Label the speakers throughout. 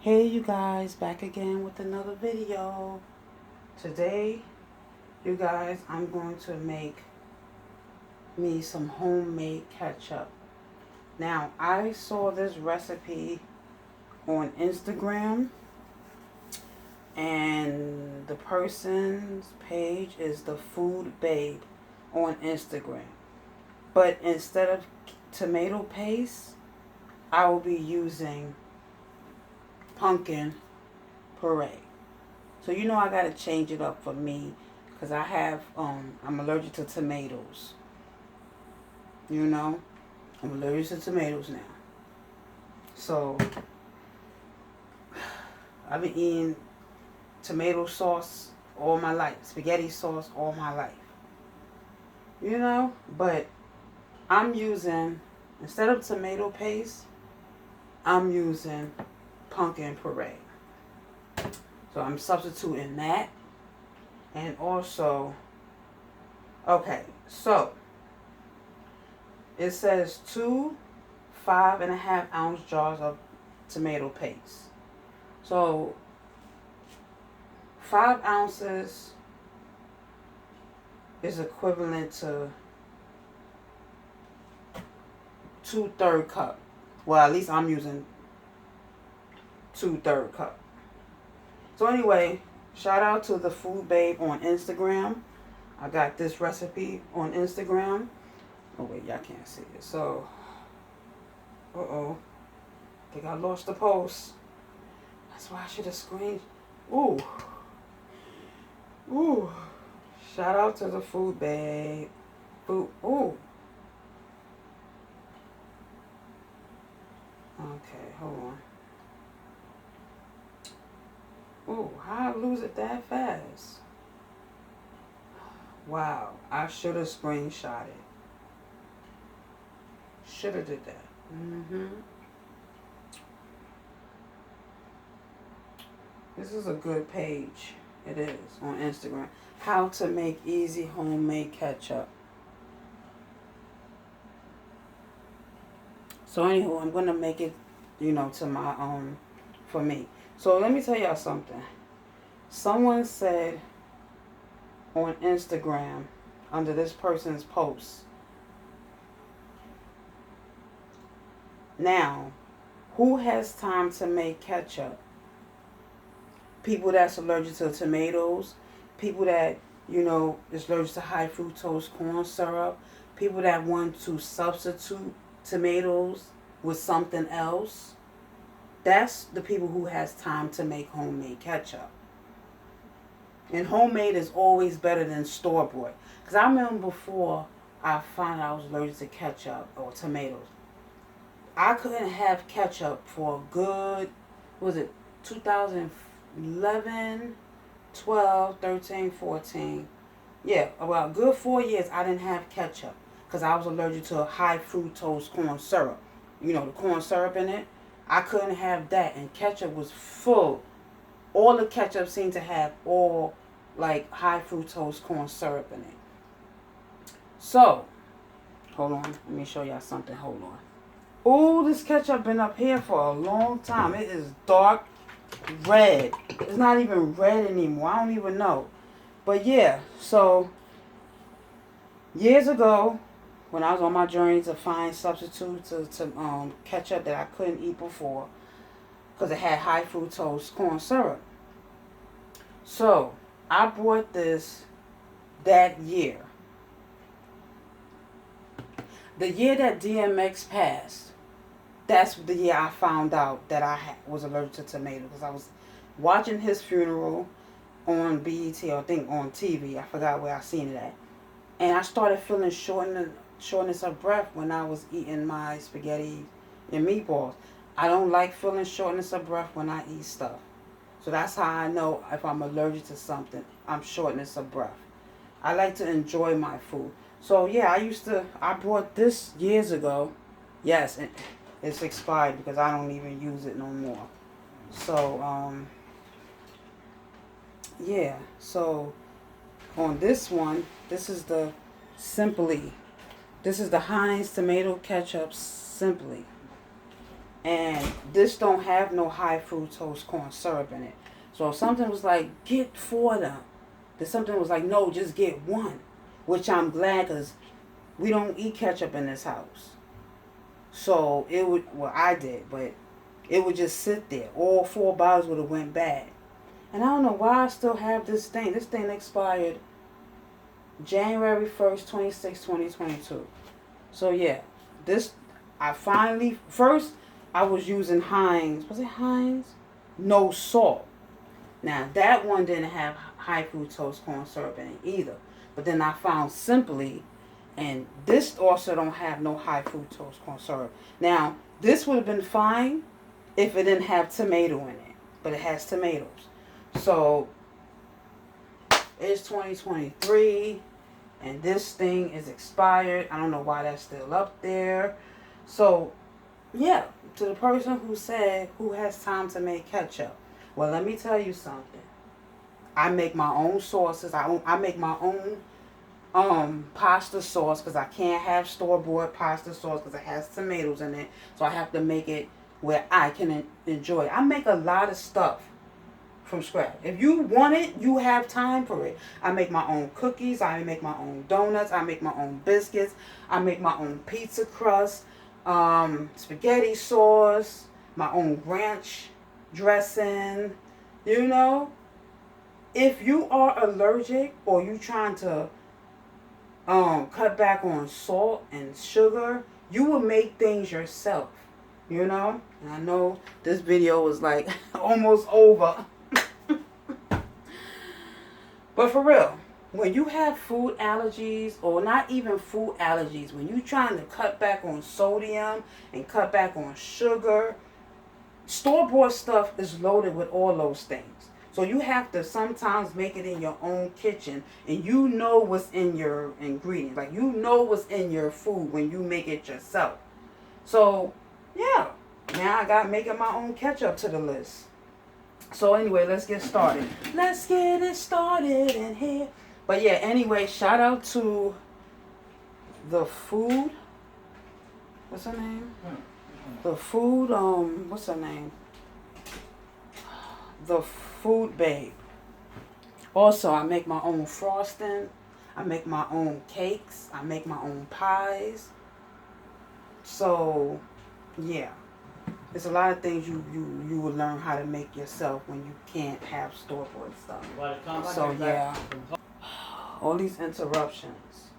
Speaker 1: Hey you guys, back again with another video. Today, you guys, I'm going to make me some homemade ketchup. Now, I saw this recipe on Instagram, and the person's page is the Food Babe on Instagram. But instead of tomato paste, I will be using pumpkin puree. So you know I gotta change it up for me because I'm allergic to tomatoes. You know, I'm allergic to tomatoes now. So I've been eating tomato sauce all my life, spaghetti sauce all my life. You know, but I'm using, instead of tomato paste, I'm using pumpkin puree. So I'm substituting that. And also, okay, so it says 2 5.5 ounce jars of tomato paste. So 5 ounces is equivalent to 2/3 cup. Well, at least I'm using 2/3 cup. So anyway, shout out to the Food Babe on Instagram. I got this recipe on Instagram. Oh wait, y'all can't see it. So, I think I lost the post. That's why I should have screened. Ooh. Ooh. Shout out to the Food Babe. Food. Ooh. Okay, hold on. Ooh, how I lose it that fast? Wow, I should have screenshot it. Should have did that. This is a good page. It is on Instagram. How to make easy homemade ketchup. So anywho, I'm gonna make it, to my for me. So let me tell y'all something. Someone said on Instagram under this person's post. Now, who has time to make ketchup? People that's allergic to tomatoes, people that, is allergic to high fructose corn syrup, people that want to substitute tomatoes with something else. That's the people who has time to make homemade ketchup. And homemade is always better than store-bought. Because I remember before I found out I was allergic to ketchup or tomatoes, I couldn't have ketchup for a good, was it 2011, 12, 13, 14. Yeah, about a good 4 years I didn't have ketchup because I was allergic to high fructose corn syrup. You know, the corn syrup in it. I couldn't have that, and ketchup was full. All the ketchup seemed to have all like high fructose corn syrup in it. So, hold on, let me show y'all something. Hold on. Oh, this ketchup been up here for a long time. It is dark red. It's not even red anymore. I don't even know. But yeah, so years ago, when I was on my journey to find substitutes to ketchup that I couldn't eat before, because it had high fructose corn syrup. So I bought this that year. The year that DMX passed, that's the year I found out that I was allergic to tomatoes, because I was watching his funeral on BET, or I think on TV. I forgot where I seen it at. And I started feeling shortness of breath when I was eating my spaghetti and meatballs. I don't like feeling shortness of breath when I eat stuff. So that's how I know if I'm allergic to something. I'm shortness of breath. I like to enjoy my food. So yeah, I bought this years ago. Yes, it's expired because I don't even use it no more. So, yeah. So on this one, this is the Simply. This is the Heinz tomato ketchup Simply. And this don't have no high fructose corn syrup in it. So if something was like, get 4 of them. Then something was like, no, just get 1. Which I'm glad, because we don't eat ketchup in this house. So it would, well, I did, but it would just sit there. All 4 bottles would have went bad. And I don't know why I still have this thing. This thing expired January 1st, 2022. So yeah, this, I finally, first I was using Heinz. Was it Heinz? No salt. Now that one didn't have high fructose corn syrup in it either. But then I found Simply, and this also don't have no high fructose corn syrup. Now this would have been fine if it didn't have tomato in it, but it has tomatoes. So it's 2023, and this thing is expired. I don't know why that's still up there. So yeah, to the person who said, who has time to make ketchup? Well, let me tell you something. I make my own sauces. I make my own pasta sauce, because I can't have store-bought pasta sauce because it has tomatoes in it. So I have to make it where I can enjoy it. I make a lot of stuff from scratch. If you want it, you have time for it. I make my own cookies. I make my own donuts. I make my own biscuits. I make my own pizza crust, spaghetti sauce, my own ranch dressing. You know, if you are allergic or you trying to cut back on salt and sugar, you will make things yourself. You know, and I know this video was like almost over. But for real, when you have food allergies, or not even food allergies, when you're trying to cut back on sodium and cut back on sugar, store-bought stuff is loaded with all those things. So you have to sometimes make it in your own kitchen, and you know what's in your ingredients. Like, you know what's in your food when you make it yourself. So, yeah. Now I got making my own ketchup to the list. So anyway, let's get started. Let's get it started in here. But yeah, anyway, shout out to the food. What's her name? The food, what's her name? The Food Babe. Also, I make my own frosting. I make my own cakes. I make my own pies. So, yeah. There's a lot of things you will learn how to make yourself when you can't have store-bought stuff. So, yeah. All these interruptions.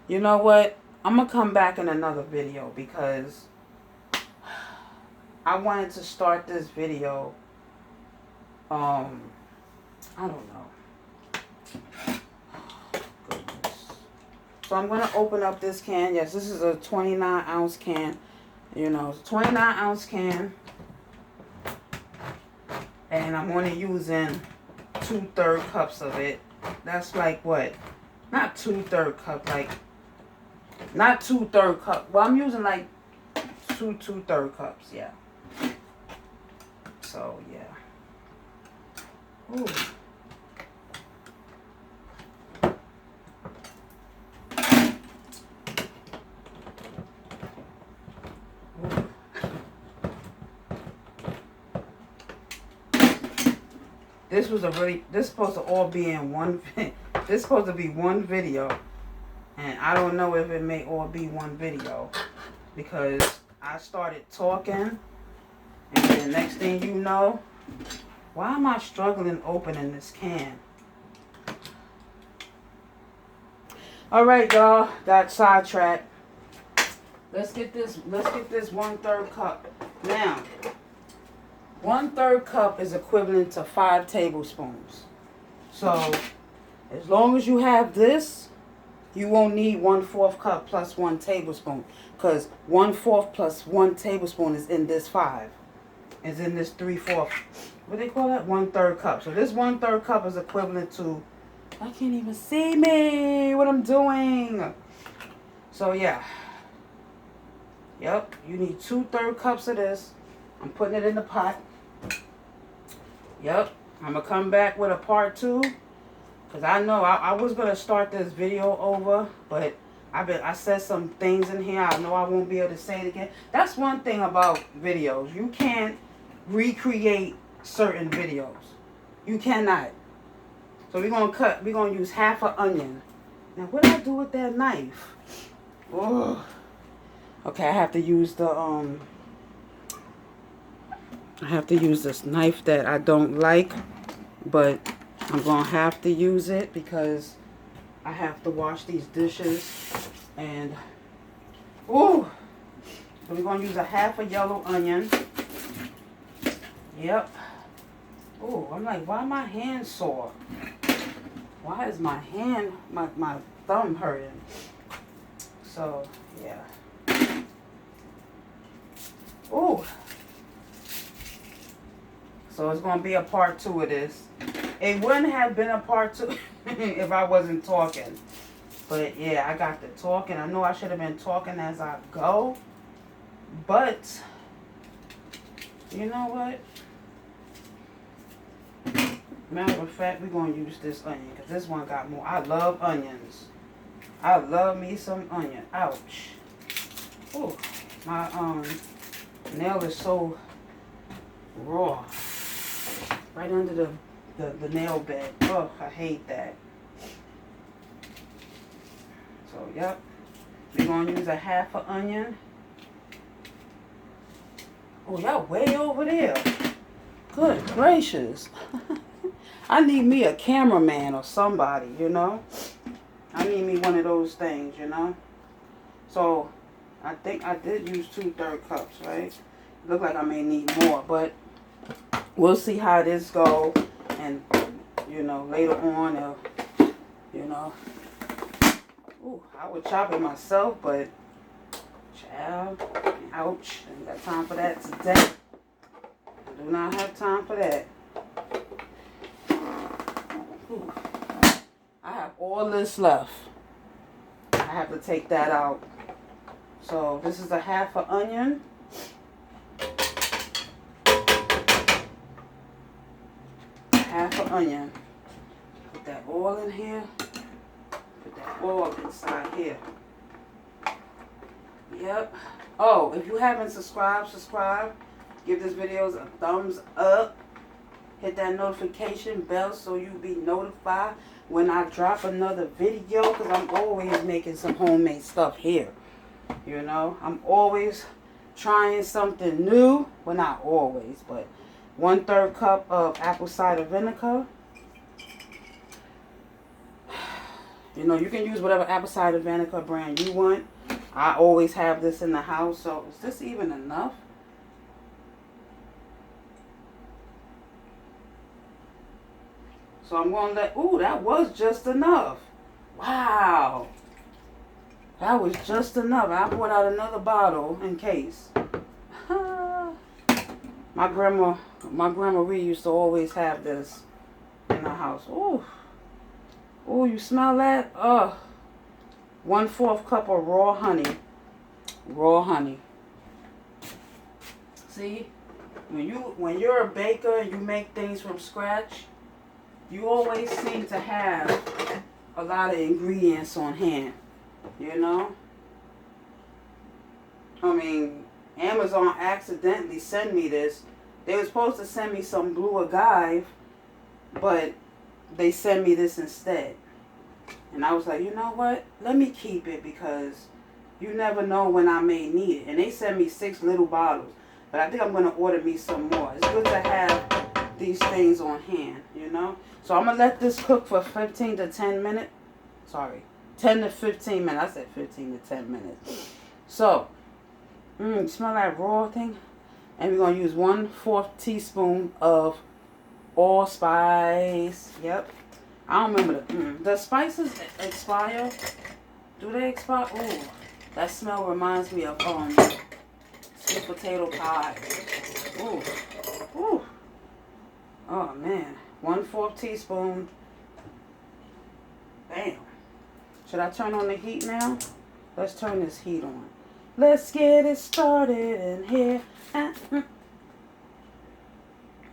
Speaker 1: You know what? I'm going to come back in another video, because I wanted to start this video. I don't know. Goodness. So I'm going to open up this can. Yes, this is a 29-ounce can. You know, it's a 29-ounce can. And I'm only using 2/3 cups of it. That's like what? Not 2/3 cup, like, not 2/3 cup. Well, I'm using like 2/3 cups, yeah. So, yeah. Ooh. This was this supposed to all be in one, this supposed to be one video. And I don't know if it may all be one video, because I started talking, and then next thing you know, why am I struggling opening this can? Alright, y'all, got sidetracked. Let's get this 1/3 cup. Now, 1/3 cup is equivalent to 5 tablespoons. So, as long as you have this, you won't need 1/4 cup plus 1 tablespoon. Because 1/4 plus 1 tablespoon is in this 5. Is in this 3/4. What do they call that? 1/3 cup. So this 1/3 cup is equivalent to, I can't even see me, what I'm doing. So yeah. Yep, you need 2/3 cups of this. I'm putting it in the pot. Yep, I'm going to come back with a part 2. Because I know I was going to start this video over, but I said some things in here. I know I won't be able to say it again. That's one thing about videos. You can't recreate certain videos. You cannot. So we're gonna use half an onion. Now what do I do with that knife? Oh. Okay, I have to use this knife that I don't like, but I'm gonna have to use it because I have to wash these dishes. And ooh, so we're gonna use a half a yellow onion. Yep. Oh, I'm like, why my hand sore? Why is my hand, my thumb hurting? So, yeah. Oh. So it's going to be a part 2 of this. It wouldn't have been a part 2 if I wasn't talking. But, yeah, I got to talking. I know I should have been talking as I go. But, you know what? Matter of fact, we're going to use this onion because this one got more. I love onions. I love me some onion. Ouch. Oh, my nail is so raw. Right under the nail bed. Oh, I hate that. So, yep. We're going to use a half an onion. Oh, y'all way over there. Good gracious. I need me a cameraman or somebody, you know. I need me one of those things, you know. So, I think I did use 2/3 cups, right? Look like I may need more, but we'll see how this go. And, you know, later on, you know. Ooh, I would chop it myself, but, child, ouch. Ain't got time for that today. I do not have time for that. Ooh. I have all this left. I have to take that out. So this is a half an onion. Half an onion. Put that oil in here. Put that oil inside here. Yep. Oh, if you haven't subscribed, subscribe. Give this video a thumbs up. Hit that notification bell so you'll be notified when I drop another video, because I'm always making some homemade stuff here. You know, I'm always trying something new. Well, not always, but 1/3 cup of apple cider vinegar. You know, you can use whatever apple cider vinegar brand you want. I always have this in the house. So is this even enough? So I'm going to let, ooh, that was just enough. Wow. That was just enough. I brought out another bottle in case. My grandma Ree used to always have this in the house. Ooh. Ooh, you smell that? 1/4 cup of raw honey. Raw honey. See? When you're a baker and you make things from scratch, you always seem to have a lot of ingredients on hand, you know? I mean, Amazon accidentally sent me this. They were supposed to send me some blue agave, but they sent me this instead. And I was like, you know what? Let me keep it because you never know when I may need it. And they sent me 6 little bottles. But I think I'm going to order me some more. It's good to have these things on hand, you know? So I'm going to let this cook for 15 to 10 minutes. Sorry, 10 to 15 minutes. I said 15 to 10 minutes. So, smell that raw thing? And we're going to use 1/4 teaspoon of allspice. Yep. I don't remember the spices expire. Do they expire? Ooh, that smell reminds me of sweet potato pie. Ooh, ooh. Oh man, 1/4 teaspoon. Bam. Should I turn on the heat now? Let's turn this heat on. Let's get it started in here.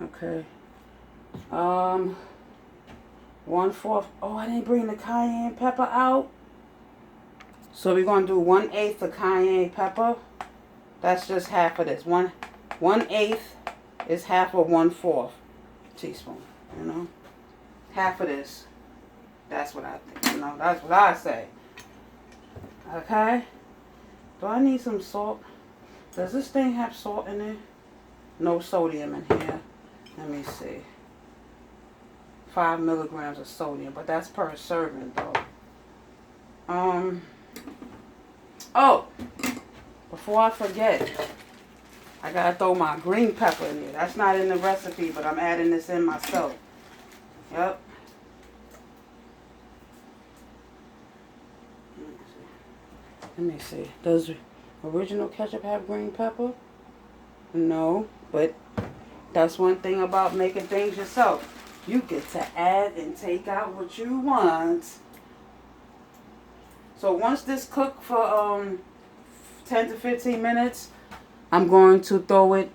Speaker 1: Okay. 1/4. Oh, I didn't bring the cayenne pepper out. So we're going to do 1/8 of cayenne pepper. That's just half of this. 1/8 is half of 1/4 teaspoon. You know, half of this. That's what I think. You know, that's what I say. Okay. Do I need some salt? Does this thing have salt in it? No sodium in here. Let me see. 5 milligrams of sodium, but that's per serving though. Oh, before I forget, I gotta throw my green pepper in here. That's not in the recipe, but I'm adding this in myself. Yep. Let me see. Does original ketchup have green pepper? No, but that's one thing about making things yourself. You get to add and take out what you want. So once this cooks for 10 to 15 minutes, I'm going to throw it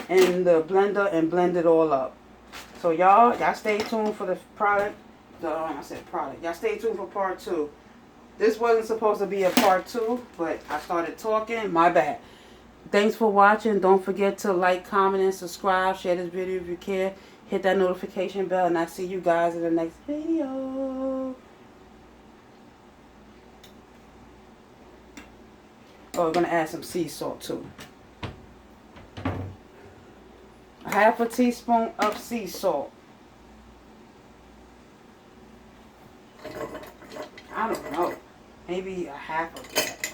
Speaker 1: in the blender and blend it all up. So y'all stay tuned for the product. Y'all stay tuned for part 2. This wasn't supposed to be a part 2, but I started talking. My bad. Thanks for watching. Don't forget to like, comment, and subscribe. Share this video if you care. Hit that notification bell, and I'll see you guys in the next video. Oh, we're going to add some sea salt, too. 1/2 teaspoon of sea salt. I don't know. Maybe 1/2 of that.